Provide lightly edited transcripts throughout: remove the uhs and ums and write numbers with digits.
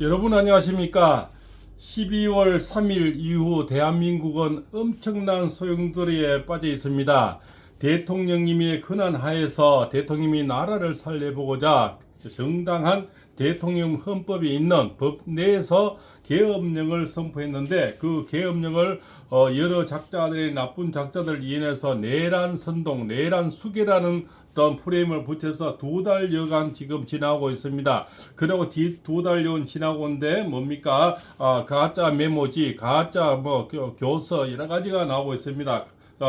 여러분 안녕하십니까? 12월 3일 이후 대한민국은 엄청난 소용돌이에 빠져 있습니다. 대통령님의 권한 하에서 대통령이 나라를 살려보고자 정당한 대통령 헌법이 있는 법 내에서 계엄령을 선포했는데, 그 계엄령을 여러 작자들의 나쁜 작자들 인해서 내란 선동, 내란 수계라는 어떤 프레임을 붙여서 2달여간 지금 지나고 있습니다. 그리고 두 달여 지나고 있는데 뭡니까? 가짜 메모지, 가짜 교서 여러 가지가 나오고 있습니다.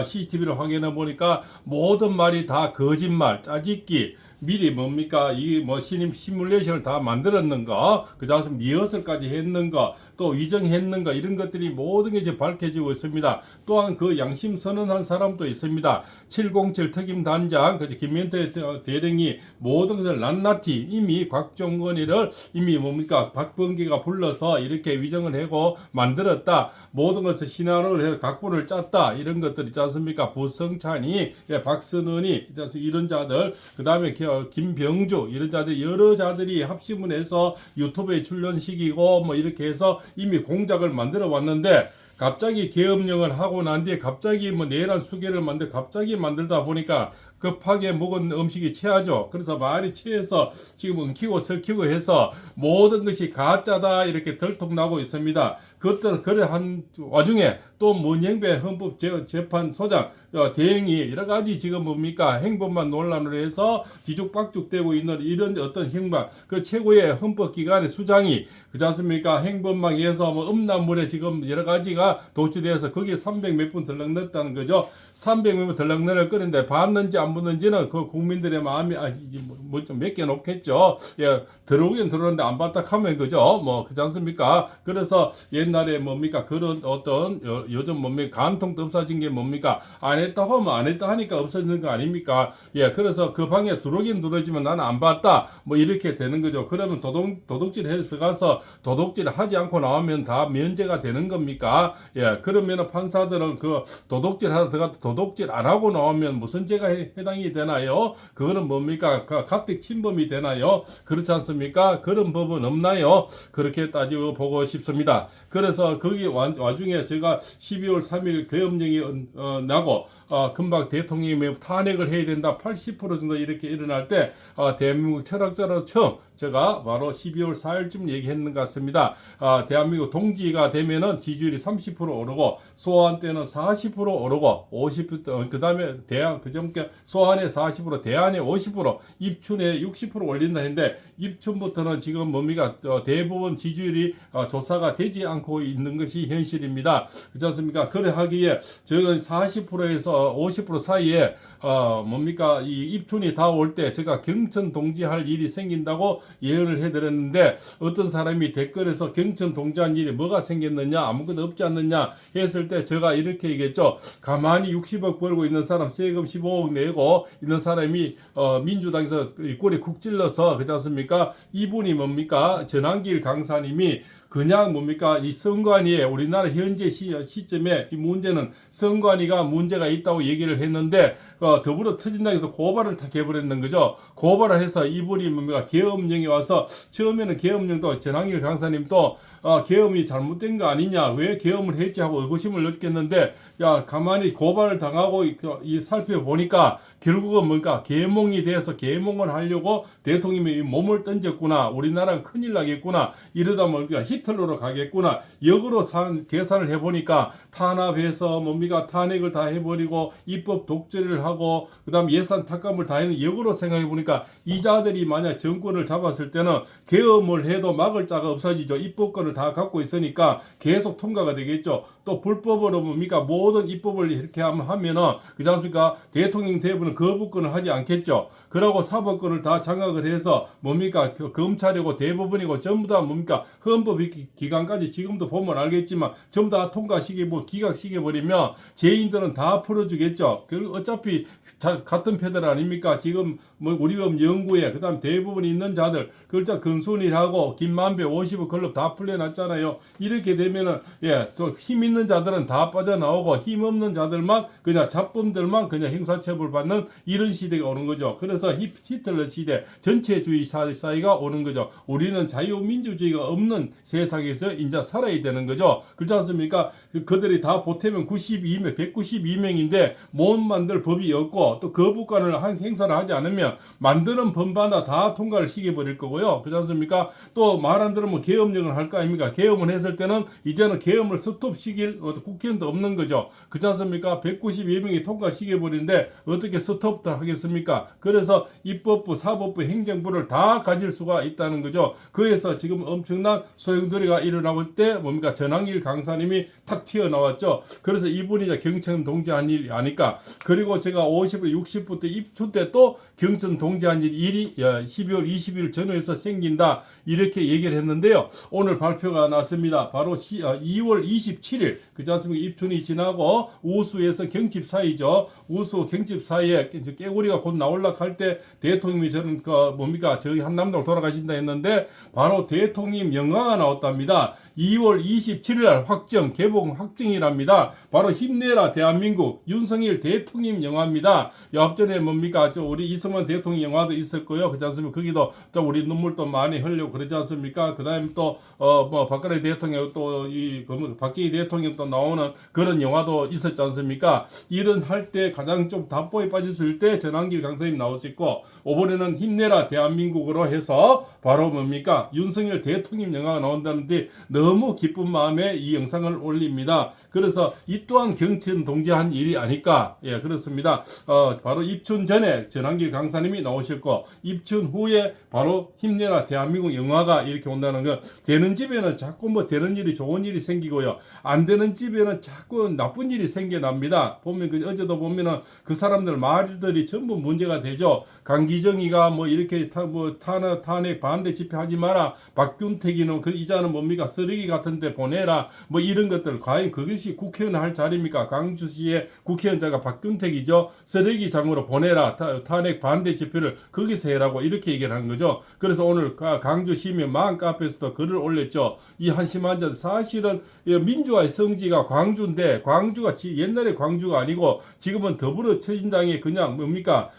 CCTV를 확인해 보니까 모든 말이 다 거짓말, 짜집기, 미리 뭡니까 이 신임 시뮬레이션을 다 만들었는가, 그 다음 리허설까지 했는가, 또 위정했는가, 이런 것들이 모든 게 이제 밝혀지고 있습니다. 또한 그 양심 선언한 사람도 있습니다. 707 특임 단장 김명태 대령이 모든 것을 낱낱이 이미 곽종건이를 이미 뭡니까 박범계가 불러서 이렇게 위정을 하고 만들었다, 모든 것을 시나리오를 해서 각본을 짰다, 이런 것들 있지 않습니까? 부성찬이, 박선은이, 이런 자들, 그 다음에 김병주, 이런 자들, 여러 자들이 합심을 해서 유튜브에 출연시키고 이렇게 해서 이미 공작을 만들어 왔는데, 갑자기 계엄령을 하고 난 뒤에 갑자기 내란 수계를 갑자기 만들다 보니까 급하게 먹은 음식이 체하죠. 그래서 말이 체해서 지금 엉키고 설키고 해서 모든 것이 가짜다 이렇게 들통나고 있습니다. 그것들 그래 한 와중에 또 문영배 헌법재판소장 대행이 여러 가지 지금 행법만 논란으로 해서 뒤죽박죽되고 있는 이런 어떤 행방, 그 최고의 헌법기관의 수장이 그렇지 않습니까? 행법망에서 음란물에 지금 여러 가지가 도취돼서 거기에 300 몇 분 들락냈다는 거죠. 300 몇 분 들락내를 끓는데 봤는지 안 봤는지는 그 국민들의 마음이 좀 몇 개 높겠죠. 예, 들어오긴 들어오는데 안 봤다 하면 그죠. 그렇지 않습니까? 그래서 옛날에 그런 어떤 요즘 간통도 없어진 게 안 했다 하면 안 했다 하니까 없어지는 거 아닙니까? 예, 그래서 그 방에 들어오긴 들어오지만 나는 안 봤다, 이렇게 되는 거죠. 그러면 도둑질 해서 가서 도둑질 하지 않고 나오면 다 면제가 되는 겁니까? 예, 그러면 판사들은 그 도둑질 하다 들어가도 도둑질 안 하고 나오면 무슨 죄가 해당이 되나요? 그거는 각택 침범이 되나요? 그렇지 않습니까? 그런 법은 없나요? 그렇게 따지고 보고 싶습니다. 그래서 거기 와중에 제가 12월 3일 계엄령이 나고 금방 대통령이 탄핵을 해야 된다 80% 정도 이렇게 일어날 때 대한민국 철학자로 처음 제가 바로 12월 4일쯤 얘기했는 것 같습니다. 대한민국 동지가 되면은 지지율이 30% 오르고 소환 때는 40% 오르고 50%, 그 다음에 소환에 40%, 대안에 50%, 입춘에 60% 올린다 했는데, 입춘부터는 지금 대부분 지지율이 조사가 되지 않고 있는 것이 현실입니다. 그렇지 않습니까? 그래 하기에 저는 40%에서 50% 사이에 이 입춘이 다 올 때 제가 경천 동지할 일이 생긴다고 예언을 해드렸는데, 어떤 사람이 댓글에서 경천 동지한 일이 뭐가 생겼느냐, 아무것도 없지 않느냐 했을 때 제가 이렇게 얘기했죠. 가만히 60억 벌고 있는 사람, 세금 15억 내고 있는 사람이 민주당에서 꼬리 쿡 찔러서, 그렇지 않습니까? 이분이 전한길 강사님이 그냥 이 선관위에 우리나라 현재 시점에 이 문제는 선관위가 문제가 있다고 얘기를 했는데, 더불어 터진당에서 고발을 다 해버렸는 거죠. 고발을 해서 이분이 계엄령이 와서, 처음에는 계엄령도 전한길 강사님도 계엄이 잘못된 거 아니냐, 왜 계엄을 했지 하고 의구심을 느꼈는데, 가만히 고발을 당하고 살펴보니까 결국은 계몽이 돼서 계몽을 하려고 대통령이 몸을 던졌구나, 우리나라가 큰일 나겠구나, 이러다 히틀러로 가겠구나, 역으로 계산을 해보니까 탄압해서 탄핵을 다 해버리고 입법 독재를 하고 그 다음 예산 탁감을 다 했는, 역으로 생각해보니까 이 자들이 만약 정권을 잡았을 때는 계엄을 해도 막을 자가 없어지죠. 입법권을 다 갖고 있으니까 계속 통과가 되겠죠. 또 불법으로 모든 입법을 이렇게 하면은 그렇지 않습니까? 대통령 대부분은 거부권을 하지 않겠죠. 그러고 사법권을 다 장악을 해서 검찰이고 대법원이고 전부 다 헌법 기간까지 지금도 보면 알겠지만 전부 다 통과시키고 기각시켜버리면 죄인들은 다 풀어주겠죠. 어차피 같은 패들 아닙니까? 지금 뭐 우리법 연구에 그다음 대부분 있는 자들 글자 근순일하고 김만배 50억 클럽 다 풀려났잖아요. 이렇게 되면은 또 힘 있는 자들은 다 빠져나오고 힘 없는 자들만 그냥 잡범들만 그냥 형사처벌 받는 이런 시대가 오는 거죠. 그래서 히틀러 시대 전체주의 사회가 오는 거죠. 우리는 자유민주주의가 없는 세상에서 이제 살아야 되는 거죠. 그렇지 않습니까? 그들이 다 보태면 92명, 192명인데 못 만들 법이 없고 또 거부권을 행사를 하지 않으면 만드는 법마다 다 통과를 시켜버릴 거고요. 그렇지 않습니까? 또 말 안 들으면 계엄령을 할 거 아닙니까? 계엄을 했을 때는 이제는 계엄을 스톱시킬 국회의원도 없는 거죠. 그렇지 않습니까? 192명이 통과시켜버리는데 어떻게 스톱도 하겠습니까? 그래서 입법부, 사법부, 행정부를 다 가질 수가 있다는 거죠. 그래서 지금 엄청난 소용돌이가 일어나올 때 뭡니까? 전항일 강사님이 탁 튀어나왔죠. 그래서 이분이 이제 경천 동지한 일이 아닐까. 그리고 제가 50부, 60부터 입춘 때 또 경천 동지한 일이 12월 20일 전후에서 생긴다. 이렇게 얘기를 했는데요. 오늘 발표가 났습니다. 바로 2월 27일 그렇지 않습니까? 입춘이 지나고 우수에서 경칩 사이죠. 우수 경칩 사이에 깨구리가 곧 나올라 할 때 대통령이 저는 뭡니까? 저희 한남동 돌아가신다 했는데 바로 대통령 영화가 나왔답니다. 2월 27일 날 확정, 개봉 확정이랍니다. 바로 힘내라 대한민국 윤석열 대통령 영화입니다. 앞전에 뭡니까? 우리 이승만 대통령 영화도 있었고요. 그렇지 않습니까? 거기도 우리 눈물도 많이 흘리고 그러지 않습니까? 그 다음에 또 박근혜 대통령 또 박정희 대통령 또 나오는 그런 영화도 있었지 않습니까? 이런 할 때 가장 좀 답보에 빠졌을 때 전한길 강사님 나오셨고 이번에는 힘내라 대한민국으로 해서 바로 뭡니까? 윤석열 대통령 영화가 나온다는데 너무 기쁜 마음에 이 영상을 올립니다. 그래서 이 또한 경천 동지한 일이 아닐까. 예, 그렇습니다. 바로 입춘 전에 전한길 강사님이 나오셨고 입춘 후에 바로 힘내라 대한민국 영화가 이렇게 온다는 거. 되는 집에는 자꾸 뭐 되는 일이 좋은 일이 생기고요. 안 되는 집에는 자꾸 나쁜 일이 생겨납니다. 보면 어제도 보면은 그 사람들 말들이 전부 문제가 되죠. 강기정이가 뭐 이렇게 탄핵 반대 집회하지 마라. 박균택이는 그 이자는 뭡니까? 쓰레기 같은데 보내라. 뭐 이런 것들 과연 그것이 국회의원 할 자리입니까? 강주시의 국회의원자가 박균택이죠. 쓰레기 장으로 보내라. 탄핵 반대 집회를 거기서 해라고 이렇게 얘기를 한 거죠. 그래서 오늘 강주시민 마음카페에서도 글을 올렸죠. 이 한심한 자 사실은 민주화의 성지가 광주인데 광주가 옛날에 광주가 아니고 지금은 더불어민주당이 그냥 뭡니까?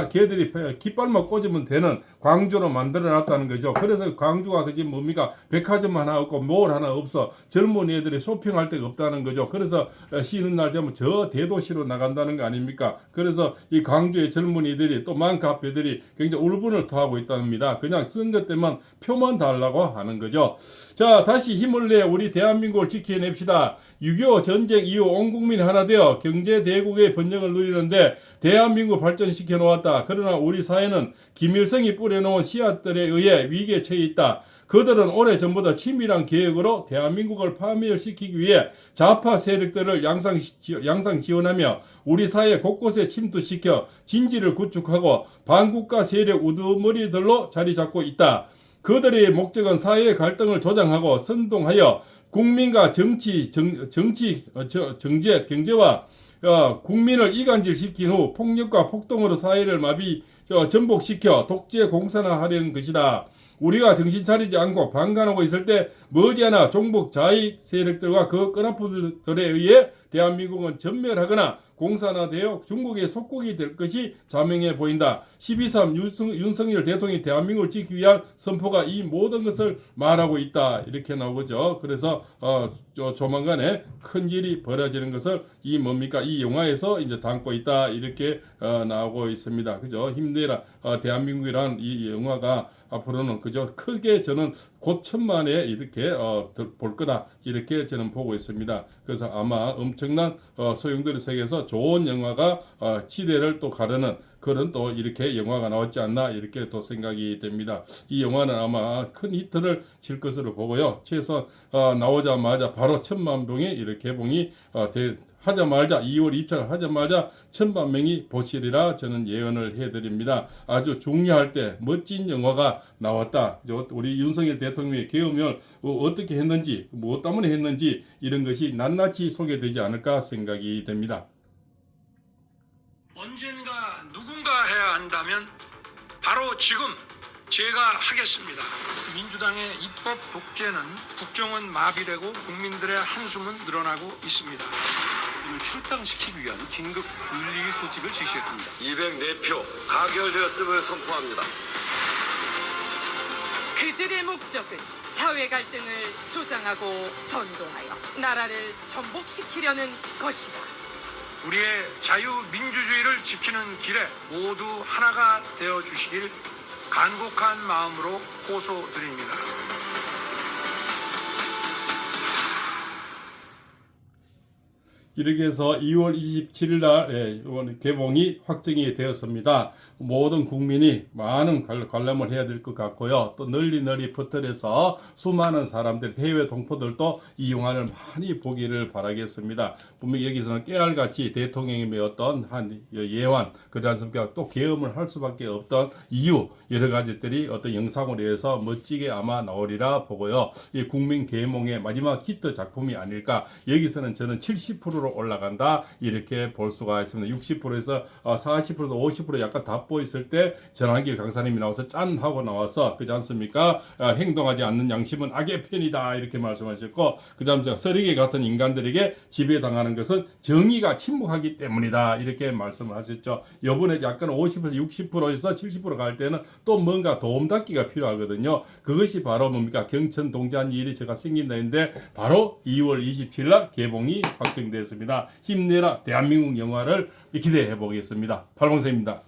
걔들이 깃발만 꽂으면 되는 광주로 만들어놨다는 거죠. 그래서 광주가 그지 뭡니까? 백화점 하나 없고 몰 하나 없어. 젊은 애들이 쇼핑할 데가 없다는 거죠. 그래서 쉬는 날 되면 저 대도시로 나간다는 거 아닙니까? 그래서 이 광주의 젊은이들이 또 맘카페들이 굉장히 울분을 토하고 있답니다. 그냥 쓴 것 때만 표만 달라고 하는 거죠. 자, 다시 힘을 내 우리 대한민국을 지켜냅시다. 6.25 전쟁 이후 온 국민이 하나 되어 경제 대국의 번영을 누리는데 대한민국 발전시켜 놓았다. 그러나 우리 사회는 김일성이 뿌려놓은 씨앗들에 의해 위기에 처해 있다. 그들은 오래전부터 친밀한 계획으로 대한민국을 파멸시키기 위해 좌파 세력들을 양상 지원하며 우리 사회 곳곳에 침투시켜 진지를 구축하고 반국가 세력 우두머리들로 자리 잡고 있다. 그들의 목적은 사회의 갈등을 조장하고 선동하여 국민과 경제와 국민을 이간질시킨 후 폭력과 폭동으로 사회를 전복시켜 독재 공산화하려는 것이다. 우리가 정신 차리지 않고 방관하고 있을 때 머지않아 종북 좌익 세력들과 그 끈아프들에 의해 대한민국은 전멸하거나 공산화되어 중국의 속국이 될 것이 자명해 보인다. 12.3 윤석열 대통령이 대한민국을 지키기 위한 선포가 이 모든 것을 말하고 있다. 이렇게 나오죠. 그래서 조만간에 큰 일이 벌어지는 것을 이 영화에서 이제 담고 있다. 이렇게 나오고 있습니다. 그죠? 힘내라 대한민국이란 이 영화가 앞으로는 그저 크게 저는 곧 천만에 이렇게 볼 거다. 이렇게 저는 보고 있습니다. 그래서 아마 엄청난 소용돌이 세계에서 좋은 영화가 시대를 또 가르는 그런 또 이렇게 영화가 나왔지 않나 이렇게 또 생각이 됩니다. 이 영화는 아마 큰 히트를 칠 것으로 보고요. 최소한 나오자마자 바로 1,000만 명이 이렇게 개봉이 하자마자 2월 입찰을 하자마자 1,000만 명이 보시리라 저는 예언을 해드립니다. 아주 중요할 때 멋진 영화가 나왔다. 우리 윤석열 대통령의 계엄을 어떻게 했는지, 무엇 때문에 했는지 이런 것이 낱낱이 소개되지 않을까 생각이 됩니다. 언젠가 누군가 해야 한다면 바로 지금 제가 하겠습니다. 민주당의 입법 독재는 국정은 마비되고 국민들의 한숨은 늘어나고 있습니다. 이를 출당시키기 위한 긴급 분리 소집을 지시했습니다. 204표 가결되었음을 선포합니다. 그들의 목적은 사회 갈등을 조장하고 선동하여 나라를 전복시키려는 것이다. 우리의 자유민주주의를 지키는 길에 모두 하나가 되어 주시길 간곡한 마음으로 호소드립니다. 이렇게 해서 2월 27일 날 개봉이 확정이 되었습니다. 모든 국민이 많은 관람을 해야 될 것 같고요. 또 널리 퍼뜨려서 수많은 사람들, 해외 동포들도 이 영화를 많이 보기를 바라겠습니다. 분명히 여기서는 깨알같이 대통령님의 어떤 한 예환, 그러지 않습니까? 또 계엄을 할 수밖에 없던 이유, 여러 가지들이 어떤 영상으로 해서 멋지게 아마 나오리라 보고요. 이 국민 계몽의 마지막 히트 작품이 아닐까. 여기서는 저는 70%로 올라간다 이렇게 볼 수가 있습니다. 60%에서 40%에서 50% 약간 다 보였을 때 전환길 강사님이 나와서 짠 하고 나와서 그렇지 않습니까? 행동하지 않는 양심은 악의 편이다 이렇게 말씀하셨고, 그 다음 쓰레기 같은 인간들에게 지배당하는 것은 정의가 침묵하기 때문이다 이렇게 말씀을 하셨죠. 이번에 약간 50에서 60%에서 70% 갈 때는 또 뭔가 도움닫기가 필요하거든요. 그것이 바로 뭡니까? 경천 동지한 일이 제가 생긴다 했는데 바로 2월 27일 날 개봉이 확정됐습니다. 힘내라 대한민국 영화를 기대해 보겠습니다. 팔봉세입니다.